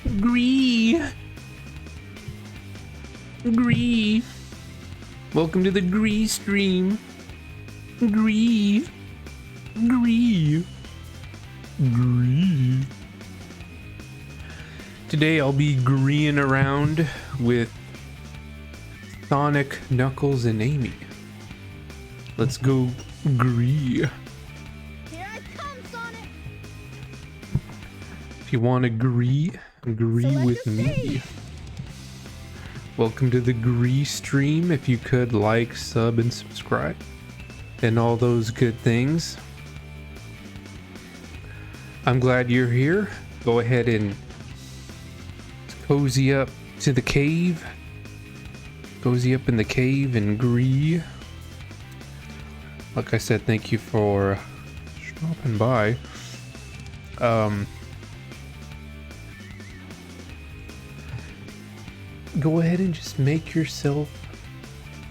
Gree. Gree. Welcome to the Gree stream. Gree. Gree. Gree. Today I'll be greeing around with Sonic, Knuckles, and Amy. Let's go gree. Here I come, Sonic. If you want to gree with me. Welcome to the Gree stream. If you could like, sub, and subscribe, and all those good things. I'm glad you're here. Go ahead and cozy up to the cave. Cozy up in the cave and gree. Like I said, thank you for stopping by. Go ahead and just make yourself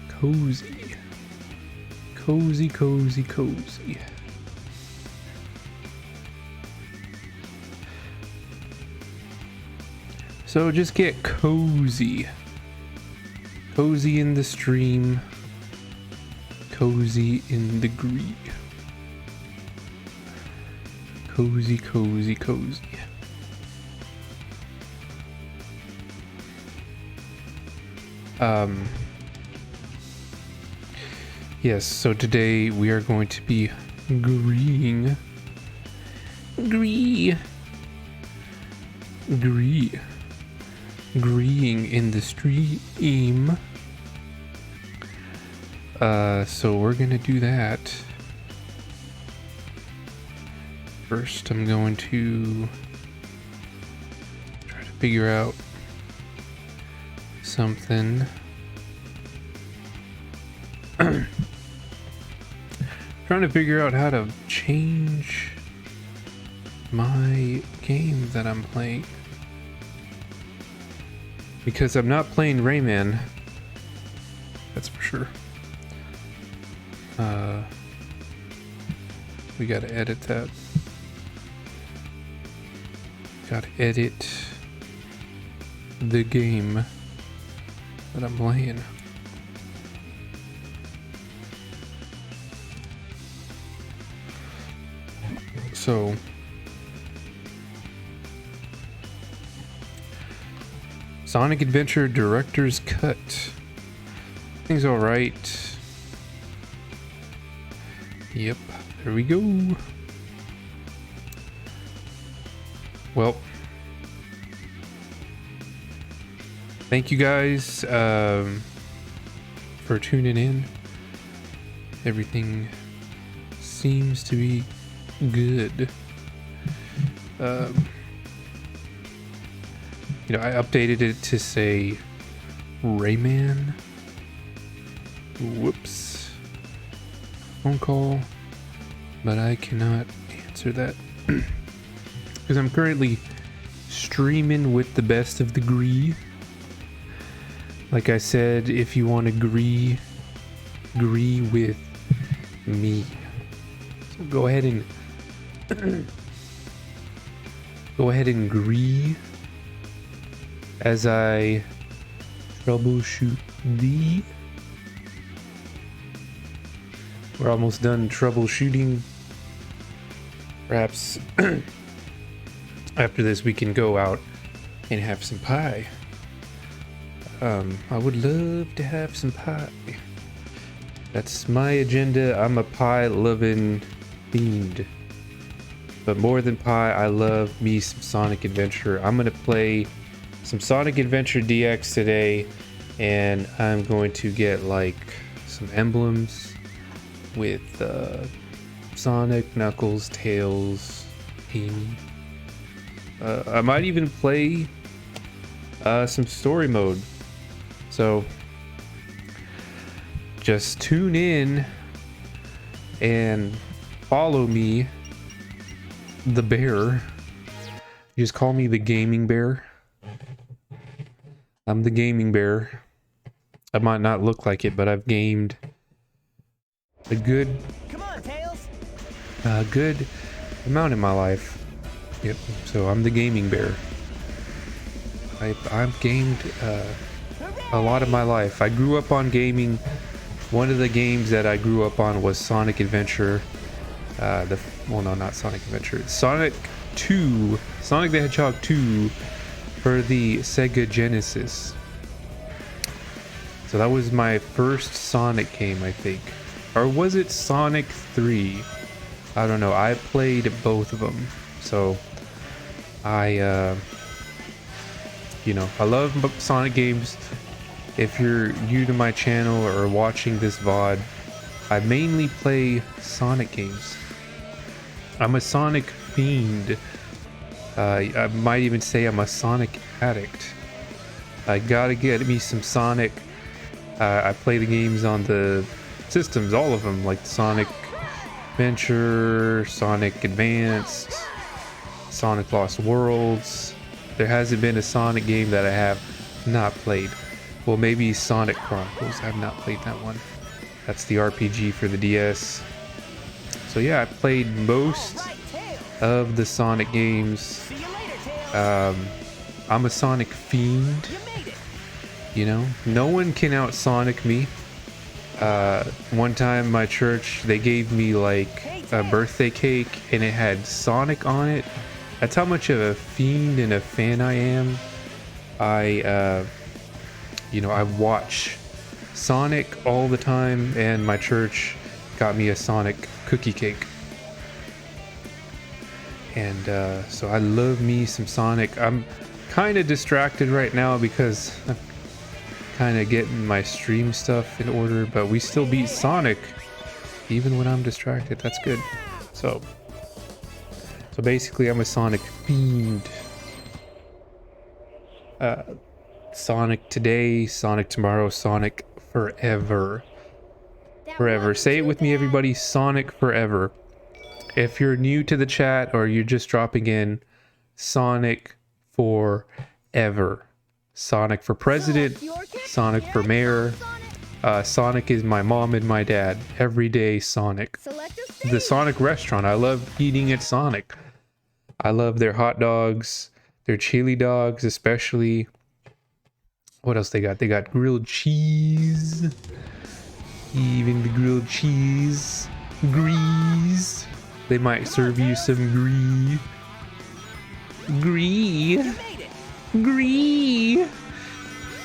cozy. Cozy, cozy, cozy. So just get cozy. Cozy in the stream. Cozy in the gree. Cozy, cozy, cozy. Yes, so today we are going to be greeing. Greeing in the stream. So we're gonna do that. First, I'm going to try to figure out something. Trying to figure out how to change my game that I'm playing, because I'm not playing Rayman, that's for sure. We gotta edit that. Gotta edit the game that I'm playing. So Sonic Adventure Director's Cut. Things all right. Yep, there we go. Well, thank you guys for tuning in. Everything seems to be good. You know, I updated it to say Rayman. Whoops. Phone call, but I cannot answer that because I'm currently streaming with the best of the gree. Like I said, if you want to gree with me, so go ahead and gree as I troubleshoot thee. We're almost done troubleshooting. Perhaps after this we can go out and have some pie. I would love to have some pie. That's my agenda. I'm a pie loving fiend. But more than pie, I love me some Sonic Adventure. I'm gonna play some Sonic Adventure DX today, and I'm going to get like some emblems with Sonic, Knuckles, Tails, Amy. I might even play some story mode. So just tune in and follow me, the bear. You just call me the gaming bear. I'm the gaming bear. I might not look like it, but I've gamed a good amount in my life. Yep, so I'm the gaming bear. I've gamed a lot of my life. I grew up on gaming. One of the games that I grew up on was Sonic Adventure. Well, no, not Sonic Adventure. Sonic 2, Sonic the Hedgehog 2 for the Sega Genesis. So that was my first Sonic game, I think. Or was it Sonic 3? I don't know. I played both of them. So I love Sonic games. If you're new to my channel or watching this VOD, I mainly play Sonic games. I'm a Sonic fiend. I might even say I'm a Sonic addict. I gotta get me some Sonic. I play the games on the systems, all of them, like Sonic Adventure, Sonic Advanced, Sonic Lost Worlds. There hasn't been a Sonic game that I have not played. Well, maybe Sonic Chronicles. I've not played that one. That's the RPG for the DS. So yeah, I played most of the Sonic games. I'm a Sonic fiend. You know, no one can out Sonic me. One time my church, they gave me like a birthday cake and it had Sonic on it. That's how much of a fiend and a fan I am. I watch Sonic all the time, and my church got me a Sonic cookie cake. And so I love me some Sonic. I'm kind of distracted right now because I'm kind of getting my stream stuff in order, but we still beat Sonic even when I'm distracted. That's good. So basically I'm a Sonic fiend. Sonic today, Sonic tomorrow, Sonic forever. Forever. Say it with me, everybody. Sonic forever. If you're new to the chat or you're just dropping in, Sonic forever. Sonic for president, Sonic for mayor. Sonic is my mom and my dad. Every day Sonic. The Sonic restaurant, I love eating at Sonic. I love their hot dogs, their chili dogs especially. What else they got? They got grilled cheese. Even the grilled cheese. Grease. They might serve you some gree. Gree. Gree.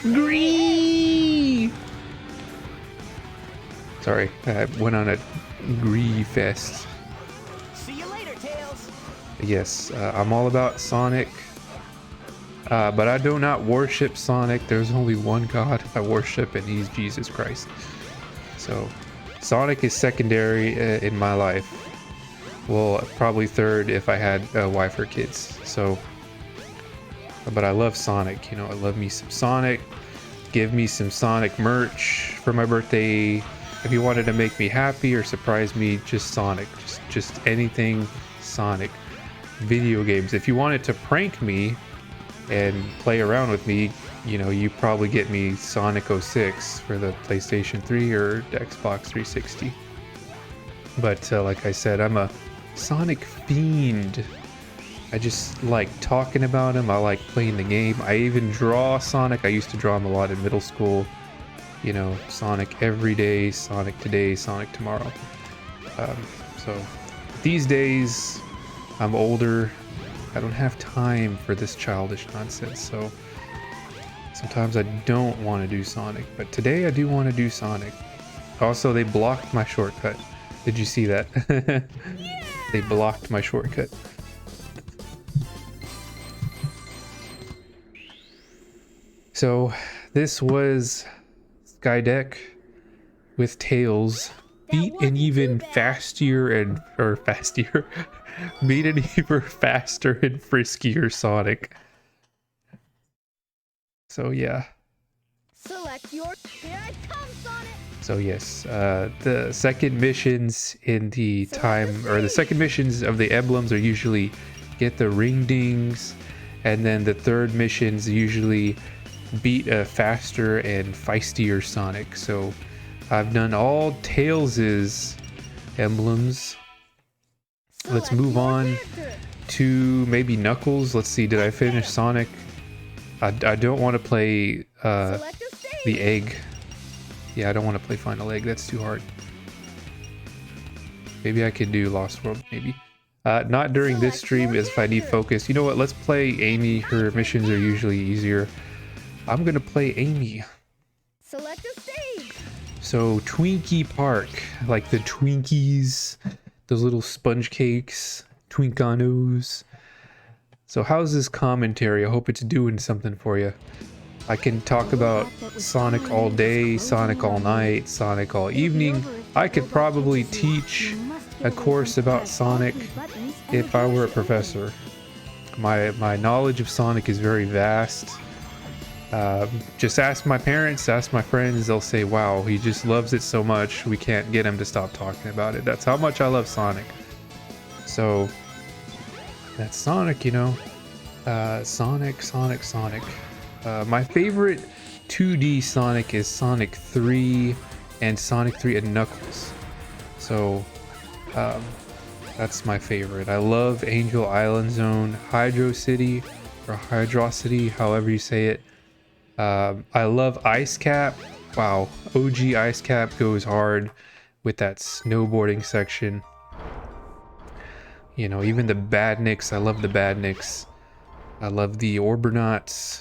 Gree. Sorry, I went on a gree fest. See you later, Tails. Yes, I'm all about Sonic. But I do not worship Sonic. There's only one God I worship, and he's Jesus Christ. So Sonic is secondary in my life. Well, probably third if I had a wife or kids. So, but I love Sonic. You know, I love me some Sonic. Give me some Sonic merch for my birthday. If you wanted to make me happy or surprise me, just Sonic. Just anything Sonic. Video games. If you wanted to prank me and play around with me, you know, you probably get me Sonic 06 for the PlayStation 3 or the Xbox 360. But like I said, I'm a Sonic fiend. I just like talking about him. I like playing the game. I even draw Sonic. I used to draw him a lot in middle school. You know, Sonic every day, Sonic today, Sonic tomorrow. So these days, I'm older. I don't have time for this childish nonsense. So sometimes I don't want to do Sonic, but today I do want to do Sonic. Also, they blocked my shortcut. Did you see that? They blocked my shortcut. So this was Skydeck with Tails. Beat an even faster and beat an even faster and friskier Sonic. So yeah. Select your. Here I come, Sonic. So yes, the second missions in the time, or the second missions of the emblems are usually get the ring dings, and then the third missions usually beat a faster and feistier Sonic. So I've done all Tails's emblems. Let's move on to maybe Knuckles. Let's see, did I finish Sonic? I don't want to play Select a stage. the egg. Yeah, I don't want to play Final Egg. That's too hard. Maybe I could do Lost World, maybe. Not during this stream, as if I need focus. You know what? Let's play Amy. Her missions are usually easier. I'm gonna play Amy. Select a stage. So Twinkie Park, like the Twinkies, those little sponge cakes, Twinkanos. So how's this commentary? I hope it's doing something for you. I can talk about Sonic all day, Sonic all night, Sonic all evening. I could probably teach a course about Sonic if I were a professor. My knowledge of Sonic is very vast. Just ask my parents, ask my friends, they'll say, wow, he just loves it so much, we can't get him to stop talking about it. That's how much I love Sonic. So, that's Sonic, you know. Sonic. My favorite 2D Sonic is Sonic 3 and Sonic 3 and Knuckles. So, that's my favorite. I love Angel Island Zone, Hydro City, or Hydrocity, however you say it. I love Ice Cap. Wow, OG Ice Cap goes hard with that snowboarding section. You know, even the Badniks, I love the Badniks. I love the Orbernauts.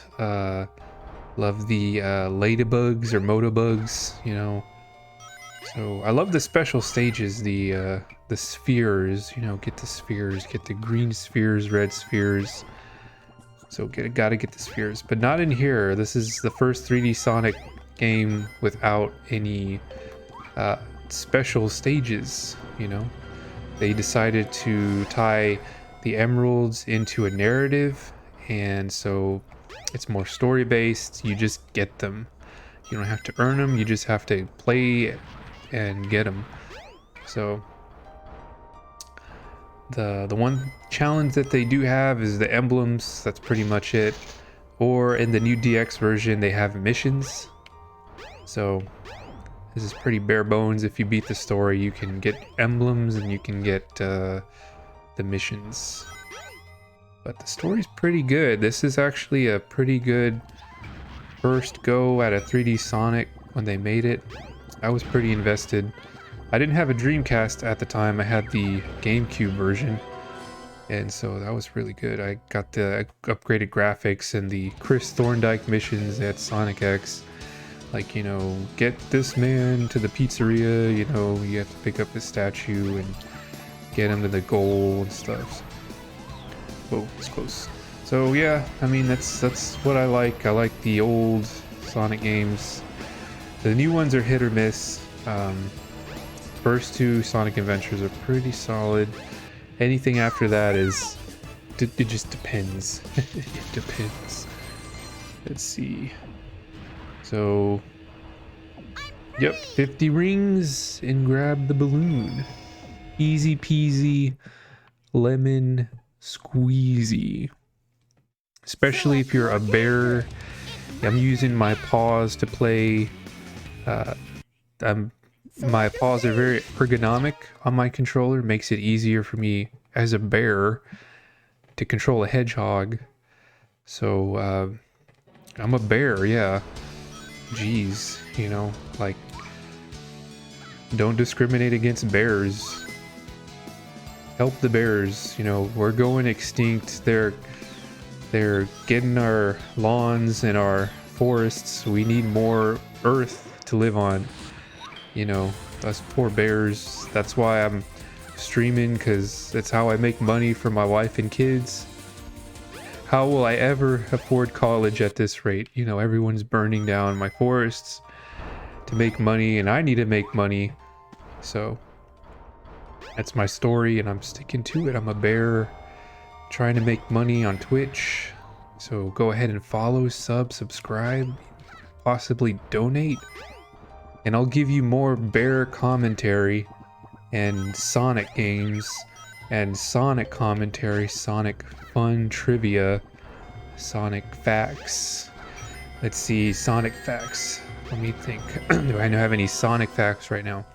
Love the Ladybugs or Motobugs, you know. So I love the special stages, the spheres, you know, get the spheres, get the green spheres, red spheres. So gotta get the spheres, but not in here. This is the first 3D Sonic game without any special stages, you know. They decided to tie the emeralds into a narrative, and so it's more story based. You just get them. You don't have to earn them, you just have to play and get them. So the one challenge that they do have is the emblems. That's pretty much it. Or in the new DX version, they have missions. So this is pretty bare bones. If you beat the story, you can get emblems and you can get the missions. But the story's pretty good. This is actually a pretty good first go at a 3D Sonic when they made it. I was pretty invested. I didn't have a Dreamcast at the time. I had the GameCube version, and so that was really good. I got the upgraded graphics and the Chris Thorndike missions at Sonic X. Like, you know, get this man to the pizzeria, you know, you have to pick up his statue and get him to the goal and stuff. Whoa, it's close. So yeah, I mean, that's what I like. I like the old Sonic games. The new ones are hit or miss. First two Sonic Adventures are pretty solid. Anything after that is... it just depends. It depends. Let's see. So... yep, 50 rings and grab the balloon. Easy peasy, lemon squeezy. Especially if you're a bear. I'm using my paws to play... my paws are very ergonomic on my controller. Makes it easier for me as a bear to control a hedgehog. So I'm a bear, yeah. Jeez, you know, like, don't discriminate against bears. Help the bears, you know, we're going extinct. They're getting our lawns and our forests. We need more earth to live on. You know, us poor bears. That's why I'm streaming, because that's how I make money for my wife and kids. How will I ever afford college at this rate? You know, everyone's burning down my forests to make money, and I need to make money. So that's my story, and I'm sticking to it. I'm a bear trying to make money on Twitch. So go ahead and follow, subscribe, possibly donate. And I'll give you more bear commentary and Sonic games and Sonic commentary, Sonic fun trivia, Sonic facts. Let's see, Sonic facts. Let me think. Do I have any Sonic facts right now?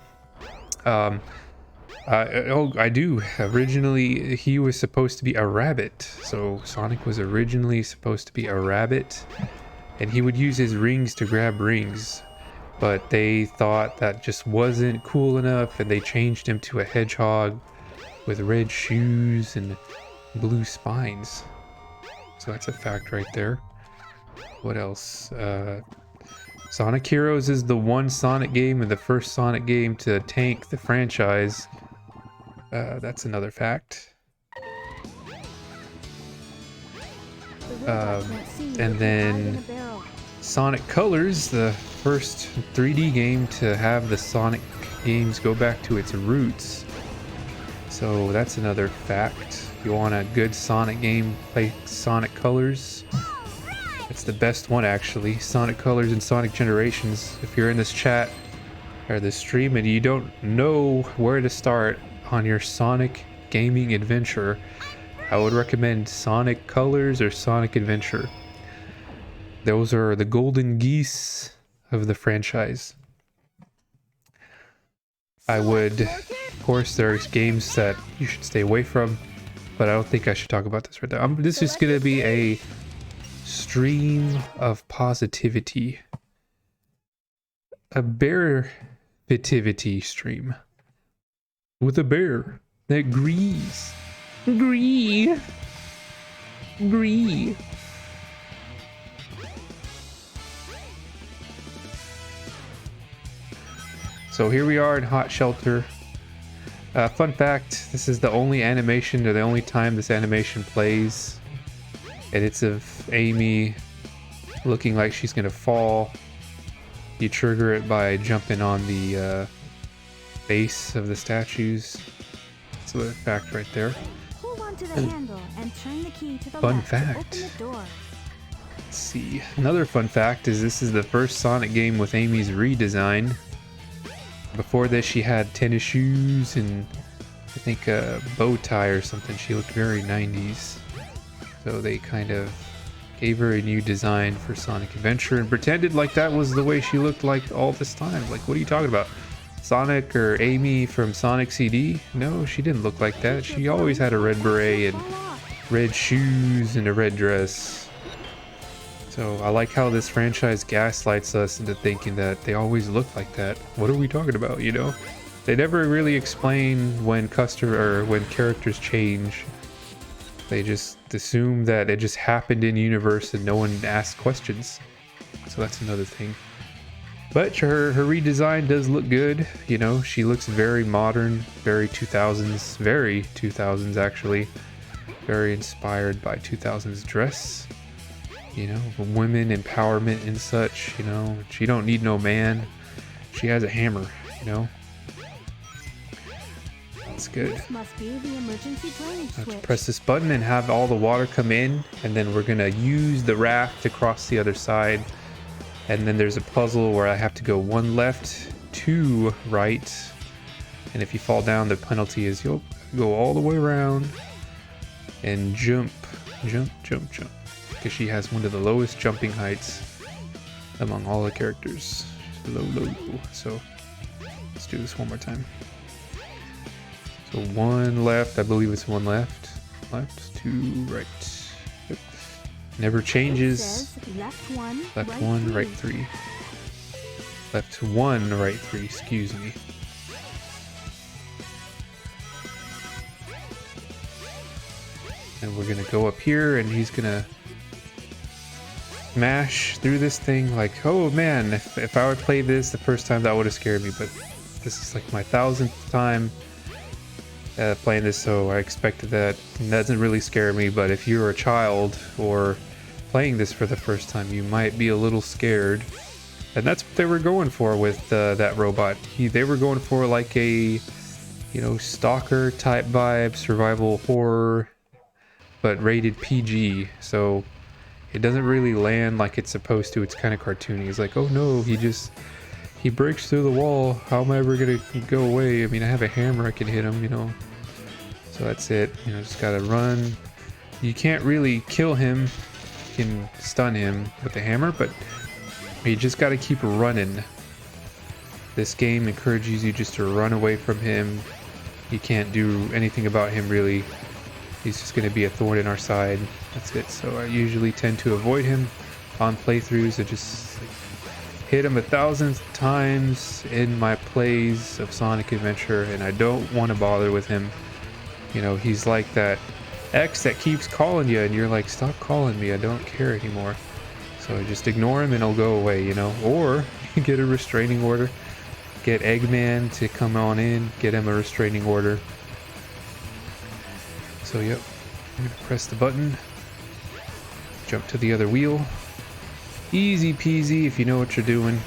Oh, I do. Originally, he was supposed to be a rabbit. So Sonic was originally supposed to be a rabbit, and he would use his rings to grab rings. But they thought that just wasn't cool enough, and they changed him to a hedgehog with red shoes and blue spines. So that's a fact right there. What else? Sonic Heroes is the one Sonic game and the first Sonic game to tank the franchise. That's another fact. And then Sonic Colors, the first 3D game to have the Sonic games go back to its roots. So that's another fact. If you want a good Sonic game, play Sonic Colors. It's the best one, actually. Sonic Colors and Sonic Generations. If you're in this chat or this stream and you don't know where to start on your Sonic gaming adventure, I would recommend Sonic Colors or Sonic Adventure. Those are the golden geese of the franchise. I would, of course, there's games that you should stay away from, but I don't think I should talk about this right now. This is going to be a stream of positivity. A bear-vitivity stream. With a bear that grees. Gree. Gree. So here we are in Hot Shelter. Fun fact, this is the only animation or the only time this animation plays. And it's of Amy looking like she's gonna fall. You trigger it by jumping on the base of the statues. That's a fact right there. Hold on to the handle and turn the key to the Fun left fact. to open the door. Let's see. Another fun fact is this is the first Sonic game with Amy's redesign. Before this, she had tennis shoes and I think a bow tie or something. She looked very 90s. So they kind of gave her a new design for Sonic Adventure and pretended like that was the way she looked like all this time. Like, what are you talking about? Sonic or Amy from Sonic CD? No, she didn't look like that. She always had a red beret and red shoes and a red dress. So I like how this franchise gaslights us into thinking that they always look like that. What are we talking about, you know? They never really explain when characters change. They just assume that it just happened in universe and no one asked questions. So that's another thing. But her redesign does look good. You know, she looks very modern, very 2000s, very 2000s actually. Very inspired by 2000s dress. You know, women empowerment and such, you know. She don't need no man. She has a hammer, you know. That's good. This must be the emergency drainage Let's switch. press this button and have all the water come in, and then we're gonna use the raft to cross the other side. And then there's a puzzle where I have to go one left, two right, and if you fall down, the penalty is you'll go all the way around and jump, because she has one of the lowest jumping heights among all the characters. Low. So let's do this one more time. So one left, I believe it's one left, two right. Yep. Never changes. Says left one, Left one, right three. Left one, right three, excuse me. And we're gonna go up here and he's gonna smash through this thing like, oh man, if I would play this the first time that would have scared me, but this is like my 1000th time playing this, so I expected that. And that doesn't really scare me, but if you're a child or playing this for the first time, you might be a little scared. And that's what they were going for with that robot. They were going for like a, you know, stalker type vibe, survival horror, but rated PG. So it doesn't really land like it's supposed to. It's kind of cartoony. It's like, oh no, he breaks through the wall. How am I ever gonna go away? I mean, I have a hammer, I can hit him, you know. So that's it. You know, just gotta run. You can't really kill him. You can stun him with the hammer, but you just gotta keep running. This game encourages you just to run away from him You can't do anything about him really. He's just going to be a thorn in our side. That's it. So I usually tend to avoid him on playthroughs. I just like, hit him 1,000 times in my plays of Sonic Adventure, and I don't want to bother with him. You know, he's like that X that keeps calling you, and you're like, stop calling me, I don't care anymore. So just ignore him and he'll go away, you know. Or you get a restraining order. Get Eggman to come on in, get him a restraining order. So yep, I'm gonna press the button, jump to the other wheel. Easy peasy if you know what you're doing.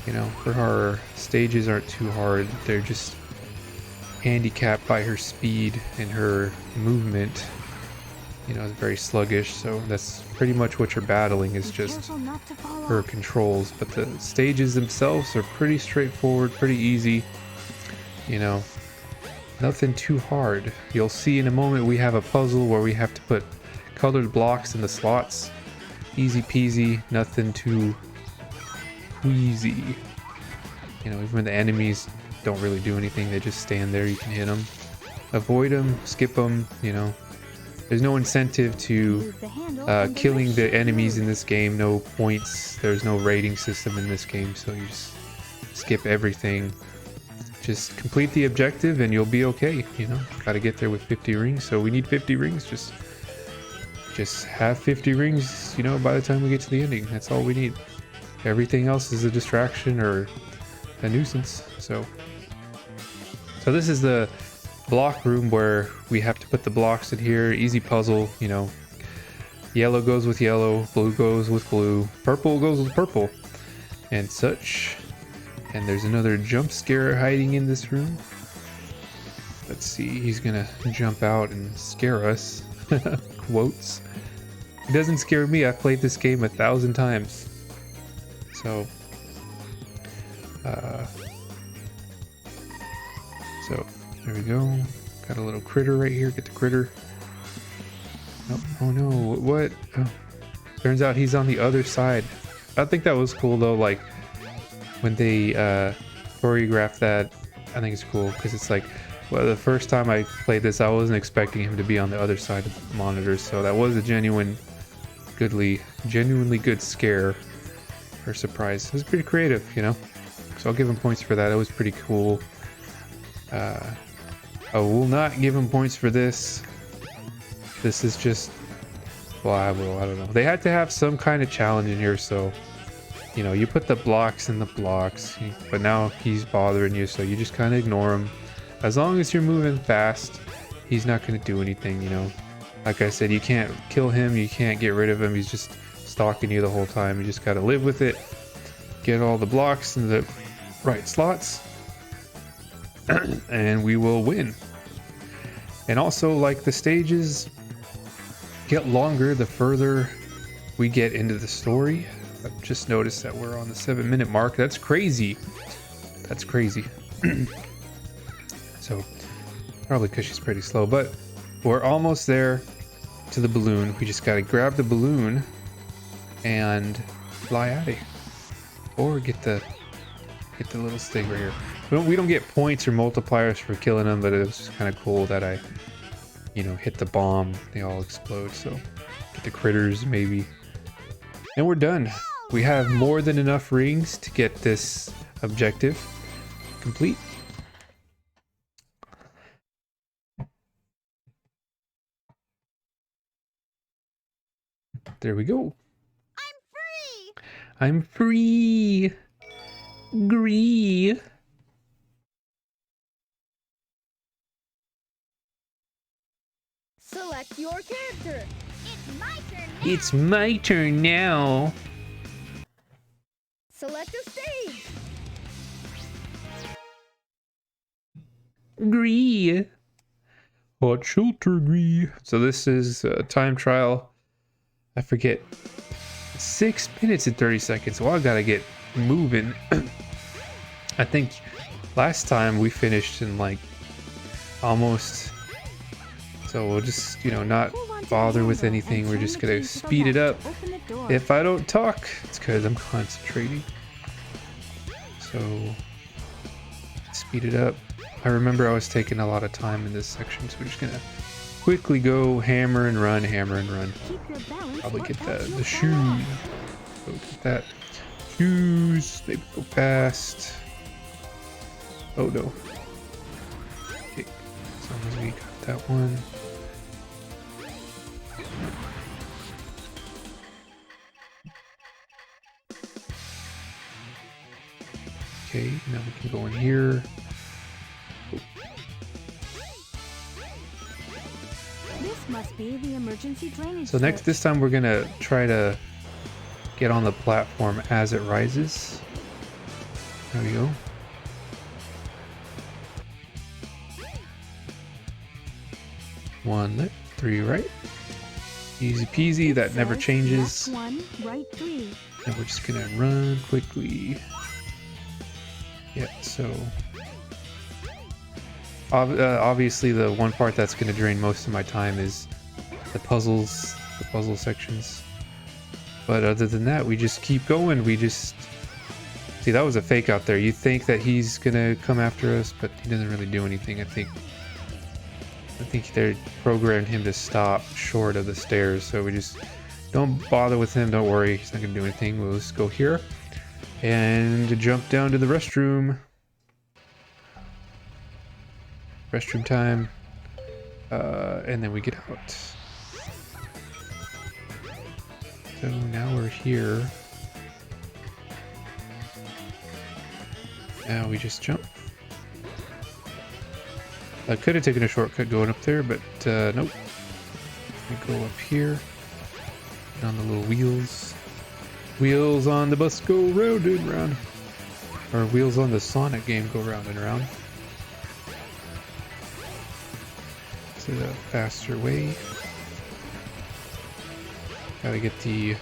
You know, for horror, stages aren't too hard. They're just handicapped by her speed and her movement. You know, it's very sluggish, so that's pretty much what you're battling is just her controls. But the stages themselves are pretty straightforward, pretty easy. You know, nothing too hard. You'll see in a moment we have a puzzle where we have to put colored blocks in the slots. Easy peasy, nothing too queasy. You know, even when the enemies don't really do anything, they just stand there, you can hit them. Avoid them, skip them, you know. There's no incentive to killing the enemies in this game, no points, there's no rating system in this game, so you just skip everything. Just complete the objective and you'll be okay, you know. Gotta get there with 50 rings, so we need 50 rings, just have 50 rings, you know, by the time we get to the ending. That's all we need. Everything else is a distraction or a nuisance. So this is the block room where we have to put the blocks in here. Easy puzzle, you know. Yellow goes with yellow, blue goes with blue, purple goes with purple, and such. And there's another jump scare hiding in this room. Let's see, he's gonna jump out and scare us. Quotes. It doesn't scare me. I've played this game 1,000 times. So there we go. Got a little critter right here. Get the critter. Oh no, what? Oh. Turns out he's on the other side. I think that was cool though, like when they choreographed that. I think it's cool because it's like, well, the first time I played this, I wasn't expecting him to be on the other side of the monitors, so that was a genuinely good scare or surprise. It was pretty creative, you know, so I'll give him points for that. It was pretty cool. I will not give him points for this. This is just, well, I don't know. They had to have some kind of challenge in here, so, you know, you put the blocks in the blocks, but now he's bothering you, so you just kind of ignore him. As long as you're moving fast, he's not going to do anything, you know. Like I said, you can't kill him, you can't get rid of him, he's just stalking you the whole time. You just got to live with it, get all the blocks in the right slots, and we will win. And also, like, the stages get longer the further we get into the story. I've just noticed that we're on the 7-minute mark. That's crazy. That's crazy. So probably because she's pretty slow, but we're almost there to the balloon. We just gotta grab the balloon and fly out of here, or get the little sting right here. We don't get points or multipliers for killing them, but it was just kind of cool that I, you know, hit the bomb. They all explode, so get the critters maybe, and we're done. We have more than enough rings to get this objective complete. There we go. I'm free. Gree. Select your character. It's my turn now. It's my turn now. Select a stage. Gree. Hot shelter gree. So this is a time trial. I forget. 6 minutes and 30 seconds. Well, I gotta get moving. I think last time we finished in like almost. So we'll just, you know, not bother with anything. We're just gonna speed it up. If I don't talk, it's because I'm concentrating. So speed it up. I remember I was taking a lot of time in this section, so we're just gonna quickly go hammer and run, hammer and run. Keep your balance. Probably or get else the you'll shoes. fall off. Go get that. Shoes. They go fast. Oh no. Okay. As long as we got that one. Okay, now we can go in here. This must be the emergency drainage. So next, this time we're gonna try to get on the platform as it rises. There we go. One left, three right. Easy peasy, that never changes. Left 1, right 3. And we're just gonna run quickly. Yeah, so obviously the one part that's gonna drain most of my time is the puzzle sections. But other than that, we just keep going. We just see, that was a fake out there. You think that he's gonna come after us, but he doesn't really do anything. I think they programmed him to stop short of the stairs, so we just don't bother with him. Don't worry, he's not gonna do anything. We'll just go here and jump down to the restroom. Restroom time, and then we get out. So now we're here. Now we just jump. I could have taken a shortcut going up there, but nope. We go up here. And on the little wheels. Wheels on the bus go round and round. Or wheels on the Sonic game go round and round. To the faster way. Gotta get the...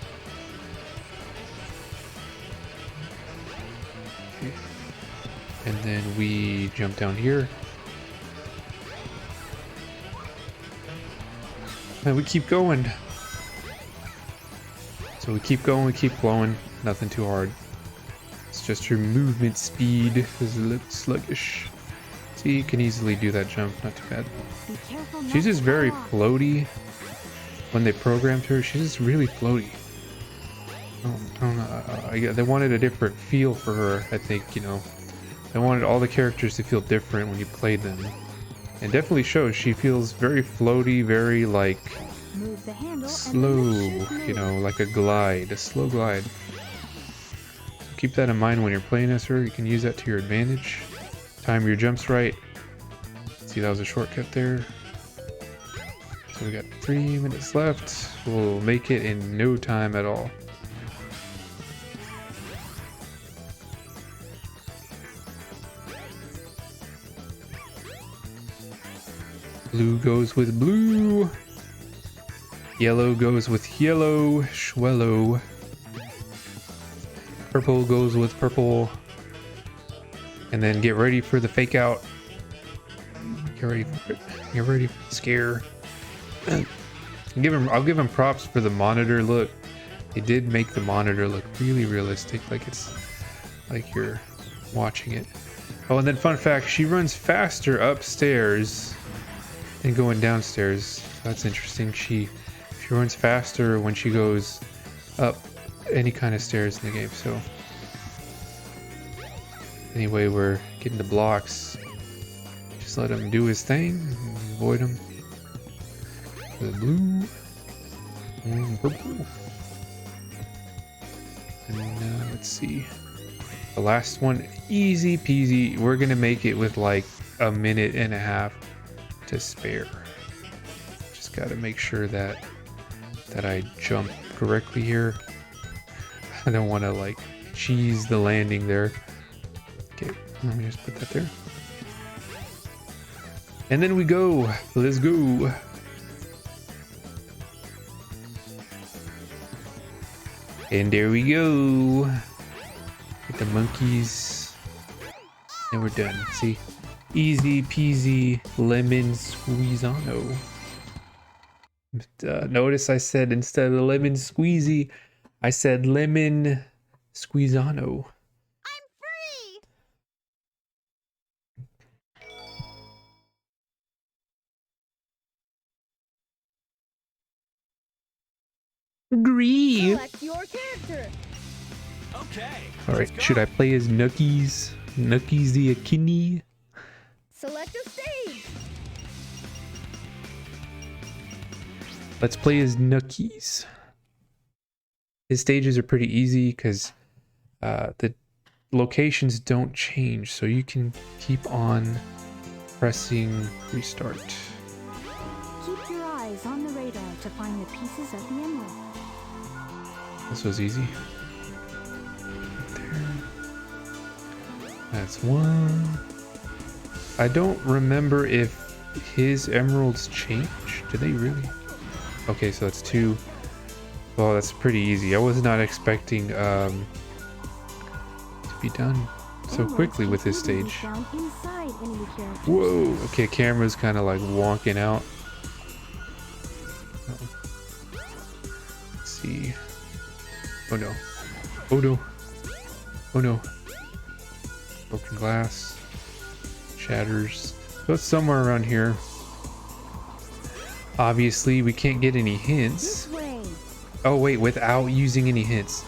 Okay. And then we jump down here. And we keep going. So we keep going, we keep glowing. Nothing too hard. It's just your movement speed is a little sluggish. See, you can easily do that jump, not too bad. Be careful not She's just to very fall off. floaty. When they programmed her, she's just really floaty. I don't know. They wanted a different feel for her, I think, you know. They wanted all the characters to feel different when you played them. And definitely shows she feels very floaty, very like Move the handle slow, and then it should you know, move. like a glide, a slow glide. Keep that in mind when you're playing as her. You can use that to your advantage. Time your jumps right. See, that was a shortcut there. So we got 3 minutes left. We'll make it in no time at all. Blue goes with blue. Yellow goes with yellow. Schwellow. Purple goes with purple. And then get ready for the fake out. Get ready for it. Get ready for the scare. I'll give him props for the monitor look. They did make the monitor look really realistic, like it's like you're watching it. Oh, and then fun fact, she runs faster upstairs than going downstairs. That's interesting. She runs faster when she goes up any kind of stairs in the game. So anyway, we're getting the blocks. Just let him do his thing. Avoid him. The blue and purple. And let's see. The last one, easy peasy. We're gonna make it with like a minute and a half to spare. Just gotta make sure that I jump correctly here. I don't want to like cheese the landing there. Okay, let me just put that there. And then we go. Let's go. And there we go. Get the monkeys. And we're done. See? Easy peasy lemon squeezano. Notice I said instead of lemon squeezy, I said lemon squeezano. I'm free. Gree. Select your character. Okay. Alright, should I play as Nuckies? Nuckies the Echidna? Select a stage. Let's play as Nuckies. His stages are pretty easy because the locations don't change, so you can keep on pressing restart. Keep your eyes on the radar to find the pieces of the emblem. This was easy. There. That's one. I don't remember if his emeralds change. Do they really? Okay, so that's two. Well, that's pretty easy. I was not expecting to be done so quickly with this stage. Whoa! Okay, camera's kind of like wonking out. Let's see. Oh no. Oh no. Oh no. Broken glass. Shatters. So it's somewhere around here. Obviously, we can't get any hints. Oh wait, without using any hints.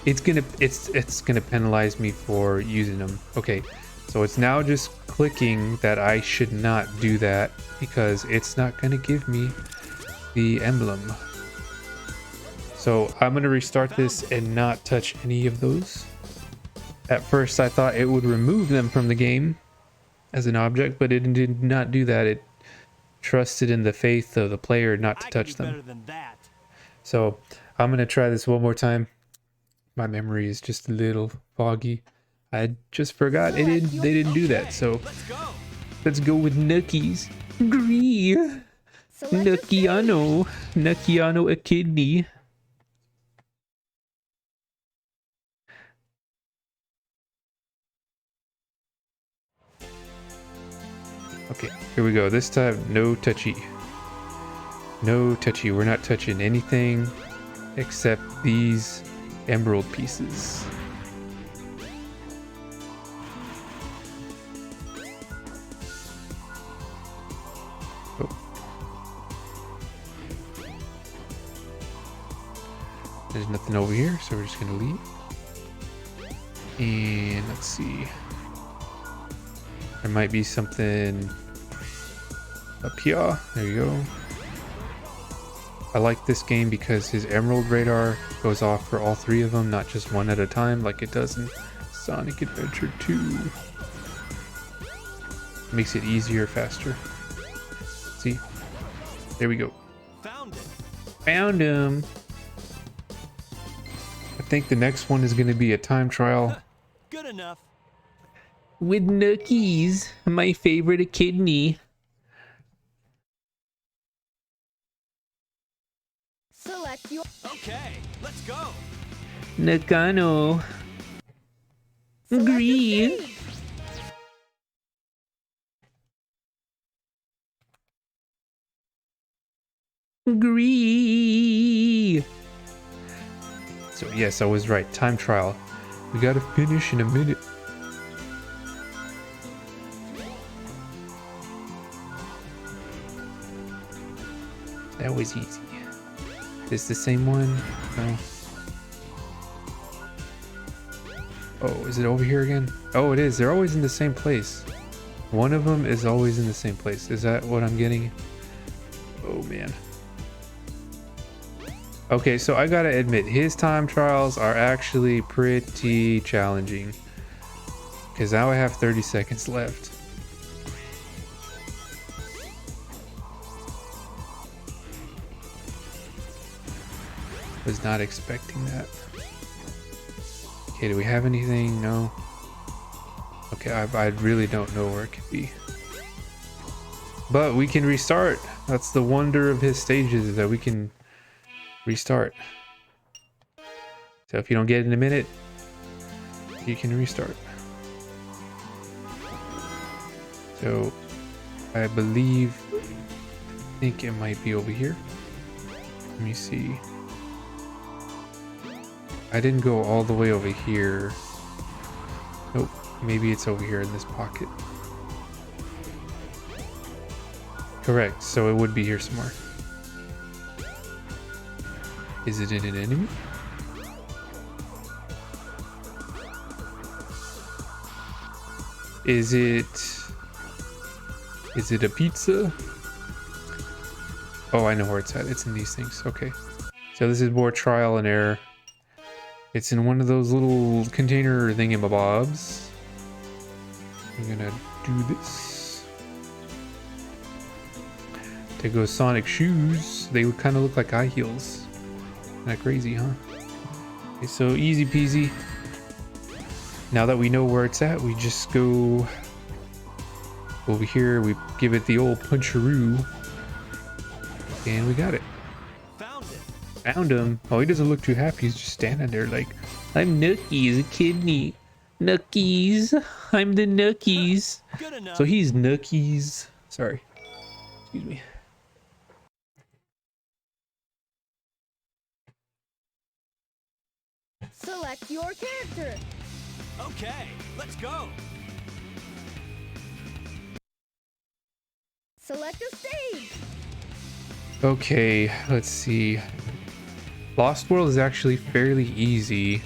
It's gonna penalize me for using them. Okay, so it's now just clicking that I should not do that because it's not gonna give me the emblem. So I'm gonna restart this and not touch any of those. At first I thought it would remove them from the game as an object, but it did not do that. It trusted in the faith of the player not to touch them. So I'm gonna try this one more time. My memory is just a little foggy. I just forgot they didn't do that. So let's go with Nuckies. Gree. Nuckiano. Nuckiano Echidna. Okay, here we go. This time, no touchy. No touchy. We're not touching anything except these emerald pieces. Oh. There's nothing over here, so we're just gonna leave. And let's see. There might be something up here. There you go. I like this game because his emerald radar goes off for all three of them, not just one at a time like it does in Sonic Adventure 2. Makes it easier, faster. See? There we go. Found him. I think the next one is going to be a time trial. Good enough. With Nuckies, my favorite echidna. Select your. Okay, let's go. Nakano. Select a Green. stage. Gree. So yes, I was right. Time trial. We gotta finish in a minute. That was easy. Is the same one? No. Oh, is it over here again? Oh, it is. They're always in the same place. One of them is always in the same place. Is that what I'm getting? Oh, man. Okay, so I gotta admit, his time trials are actually pretty challenging. Because now I have 30 seconds left. Was not expecting that. Okay, do we have anything? No. Okay, I really don't know where it could be. But we can restart. That's the wonder of his stages, is that we can restart. So if you don't get it in a minute, you can restart. So I think it might be over here. Let me see. I didn't go all the way over here. Nope, maybe it's over here in this pocket. Correct, so it would be here somewhere. Is it an enemy? Is it a pizza? Oh, I know where it's at. It's in these things. Okay. So this is more trial and error. It's in one of those little container thingamabobs. I'm gonna do this. There goes Sonic shoes. They kind of look like high heels. Kinda crazy, huh? Okay, so easy peasy. Now that we know where it's at, we just go over here. We give it the old puncheroo. And we got it. Found it. Found him. Oh, he doesn't look too happy. He's just standing there like, I'm Nookies, a kidney. Nookies. I'm the Nookies. Good enough. So he's Nookies. Sorry. Excuse me. Select your character. Okay, let's go. Select a stage. Okay, let's see. Lost World is actually fairly easy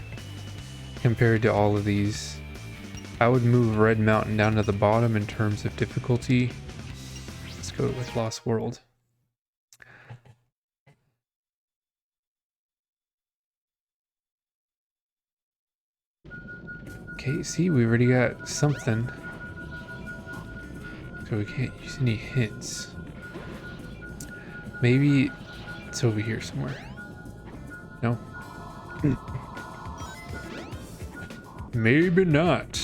compared to all of these. I would move Red Mountain down to the bottom in terms of difficulty. Let's go with Lost World. Okay, see, we already got something. So we can't use any hints. Maybe it's over here somewhere. No? Maybe not.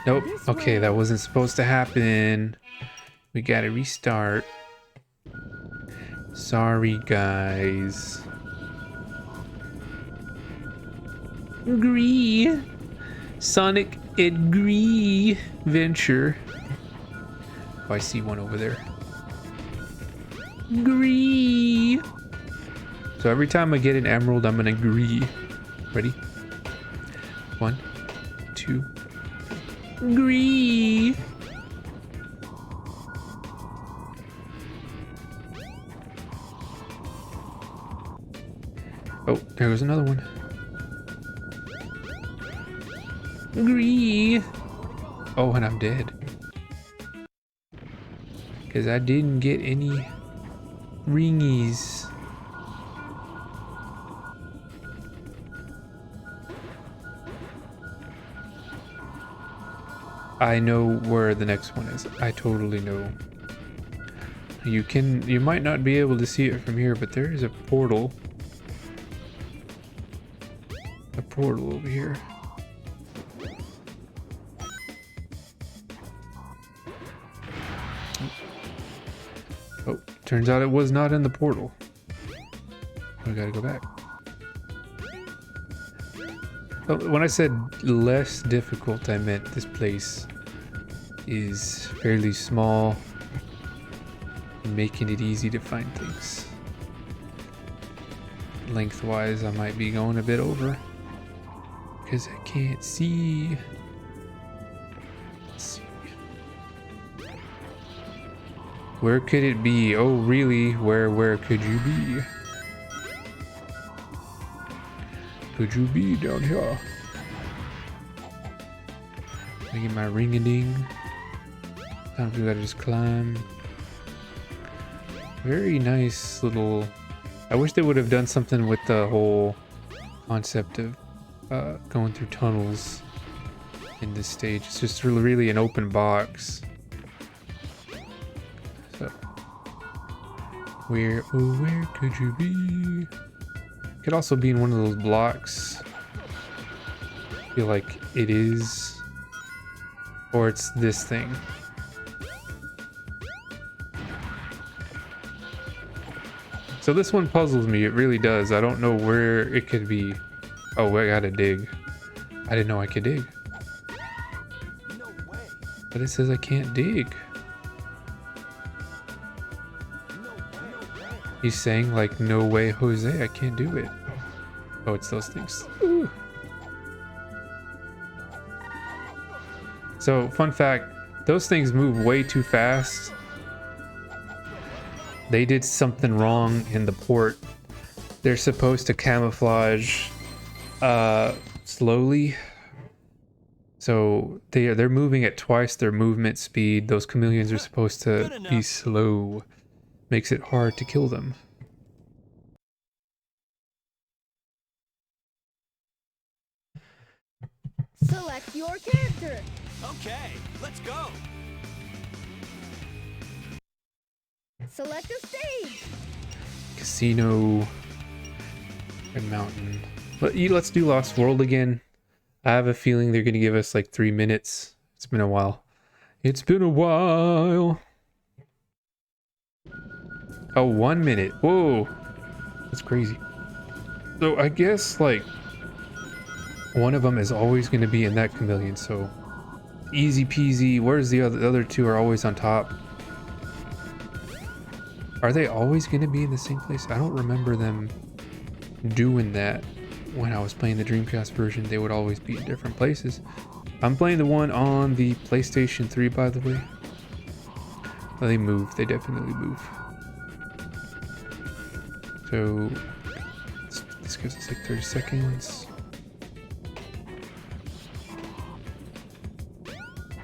Nope. Okay, that wasn't supposed to happen. We gotta restart. Sorry, guys. Gree. Sonic and Gree Venture. Oh, I see one over there. Gree. So every time I get an emerald, I'm gonna gree. Ready? 1, 2. Gree. Oh, there goes another one. Gree. Oh, and I'm dead. Because I didn't get any ringies. I know where the next one is. I totally know. You might not be able to see it from here, but there is a portal. A portal over here. Oh, turns out it was not in the portal. We gotta go back. Oh, when I said less difficult, I meant this place is fairly small, making it easy to find things. Lengthwise, I might be going a bit over because I can't see. Let's see. Where could it be? Oh, really? Where could you be? Could you be down here? Let me get my ring-a-ding. Sometimes we gotta just climb. Very nice little... I wish they would have done something with the whole concept of going through tunnels in this stage. It's just really an open box. So, where could you be? Could also be in one of those blocks. I feel like it is. Or it's this thing. So this one puzzles me, it really does. I don't know where it could be. Oh, I gotta dig. I didn't know I could dig. No way. But it says I can't dig. No way. He's saying like, no way, Jose, I can't do it. Oh, it's those things. Ooh. So, fun fact, those things move way too fast. They did something wrong in the port. They're supposed to camouflage slowly. So they're moving at twice their movement speed. Those chameleons are supposed to be slow. Makes it hard to kill them. Select your character. Okay, let's go. Select a stage. Casino. Red Mountain. Let's do Lost World again. I have a feeling they're going to give us like 3 minutes. It's been a while. It's been a while. Oh, 1 minute. Whoa. That's crazy. So I guess like one of them is always going to be in that chameleon. So easy peasy. Where's the other two are always on top? Are they always going to be in the same place? I don't remember them doing that. When I was playing the Dreamcast version, they would always be in different places. I'm playing the one on the PlayStation 3, by the way. Oh, they move. They definitely move. So this gives us like 30 seconds.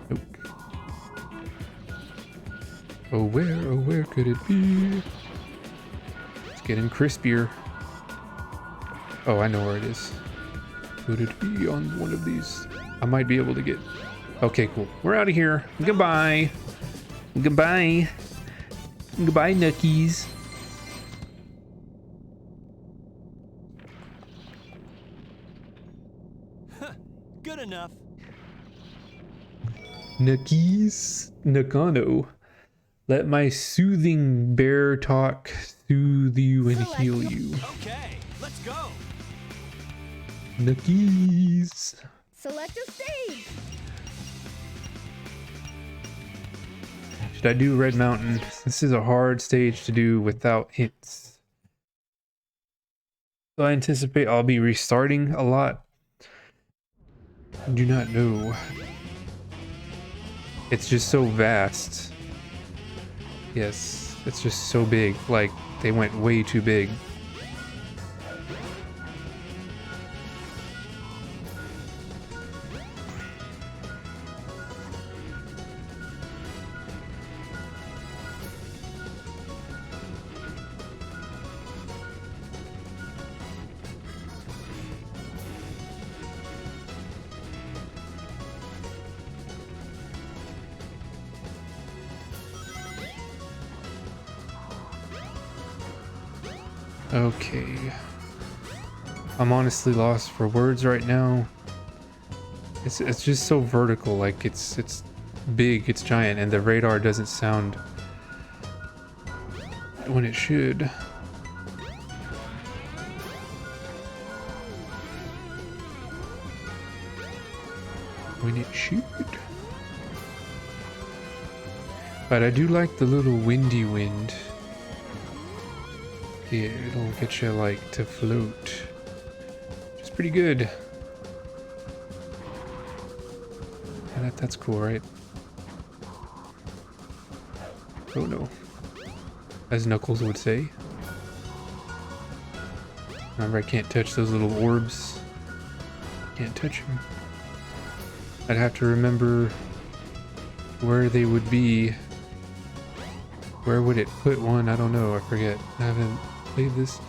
Nope. Oh, where could it be? It's getting crispier. Oh, I know where it is. Could it be on one of these? I might be able to get... Okay, cool. We're out of here. Goodbye. Goodbye. Goodbye, Nookies. Good enough. Nookies. Nakano. Let my soothing bear talk soothe you and heal you. Okay, let's go. Nookies. Select a stage. Should I do Red Mountain? This is a hard stage to do without hints. So I anticipate I'll be restarting a lot. I do not know. It's just so vast. Yes, it's just so big. Like, they went way too big. Okay. I'm honestly lost for words right now. It's just so vertical, like it's big, it's giant, and the radar doesn't sound when it should. When it should. But I do like the little windy wind. Yeah, it'll get you like to float. It's pretty good. And that's cool, right? Oh no. As Knuckles would say. Remember, I can't touch those little orbs. Can't touch them. I'd have to remember where they would be. Where would it put one? I don't know. I forget. I haven't played this.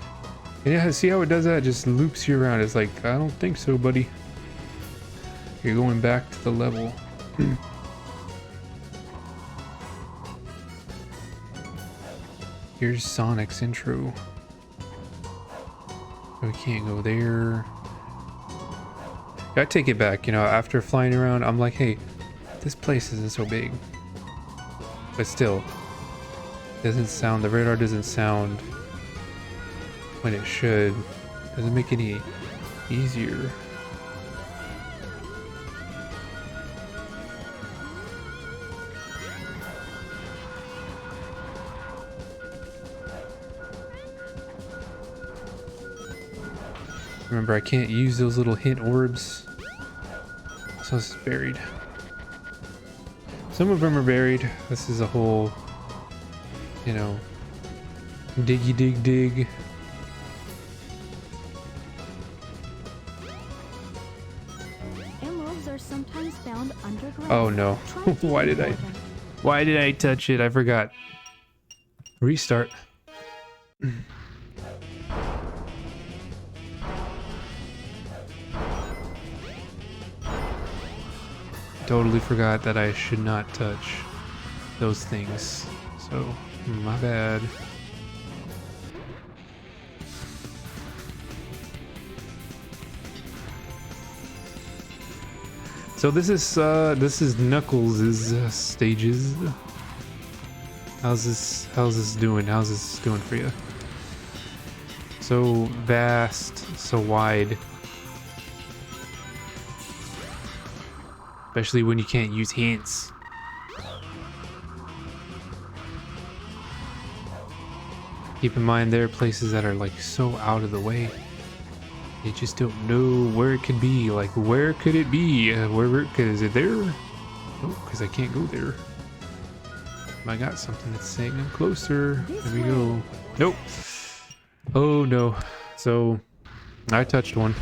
And yeah, see how it does that? It just loops you around. It's like, I don't think so, buddy. You're going back to the level. Here's Sonic's intro. We can't go there. I take it back, you know, after flying around, I'm like, hey, this place isn't so big. But still, doesn't sound, the radar doesn't sound when it should. Doesn't make any easier. Remember, I can't use those little hint orbs. So it's buried. Some of them are buried. This is a whole, you know, diggy dig dig. Emeralds are sometimes found underground. Oh no. Try digging Why did for I? them. Why did I touch it? I forgot. Restart. Totally forgot that I should not touch those things. So, my bad. So this is Knuckles' stages. How's this doing? How's this doing for you? So vast, so wide. Especially when you can't use hints. Keep in mind there are places that are like so out of the way. You just don't know where it could be. Like, where could it be? Is it there? No, because I can't go there. I got something that's saying I'm closer. There we go. Nope. Oh no. So, I touched one.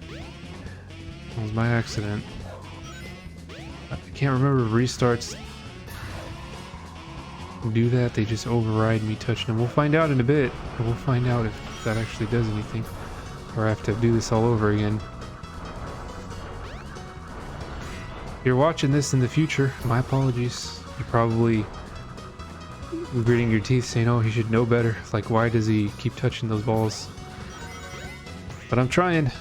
That was my accident. I can't remember if restarts do that. They just override me touching them. We'll find out in a bit. We'll find out if that actually does anything. Or I have to do this all over again. If you're watching this in the future, my apologies. You're probably gritting your teeth saying, oh, he should know better. Like, why does he keep touching those balls? But I'm trying.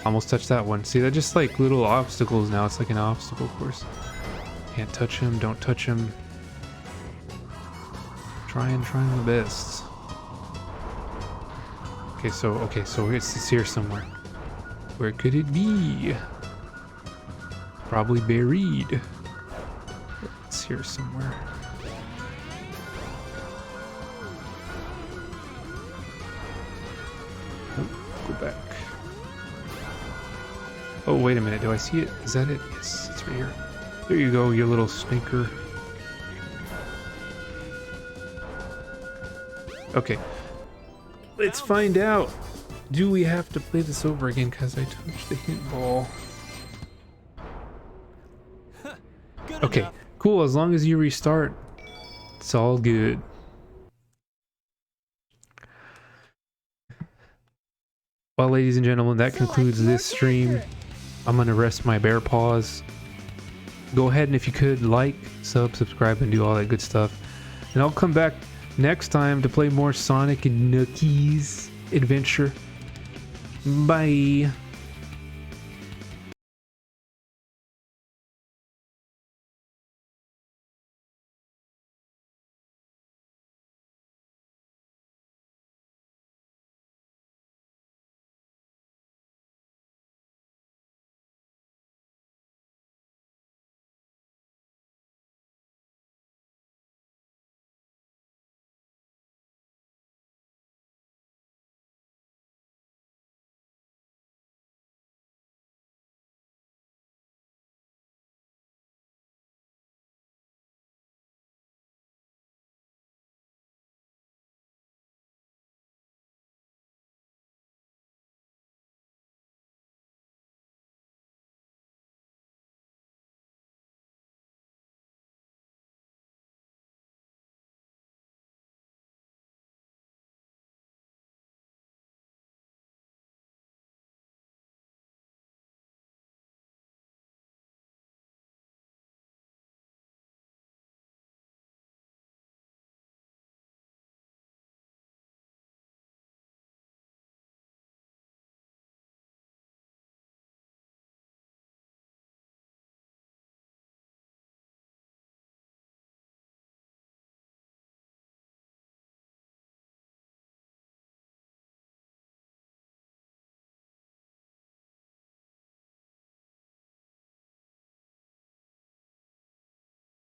Almost touched that one. See, they're just like little obstacles now. It's like an obstacle course. Can't touch him, don't touch him. Trying my best. Okay, so it's here somewhere. Where could it be? Probably buried. It's here somewhere. Oh, go back. Oh, wait a minute. Do I see it? Is that it? Yes, it's right here. There you go, you little stinker. Okay. Let's find out. Do we have to play this over again because I touched the hint ball? Good Okay, enough. cool. As long as you restart, it's all good. Well, ladies and gentlemen, that concludes this stream. I'm gonna rest my bear paws. Go ahead and if you could like, subscribe, and do all that good stuff. And I'll come back next time to play more Sonic and Knuckles adventure. Bye.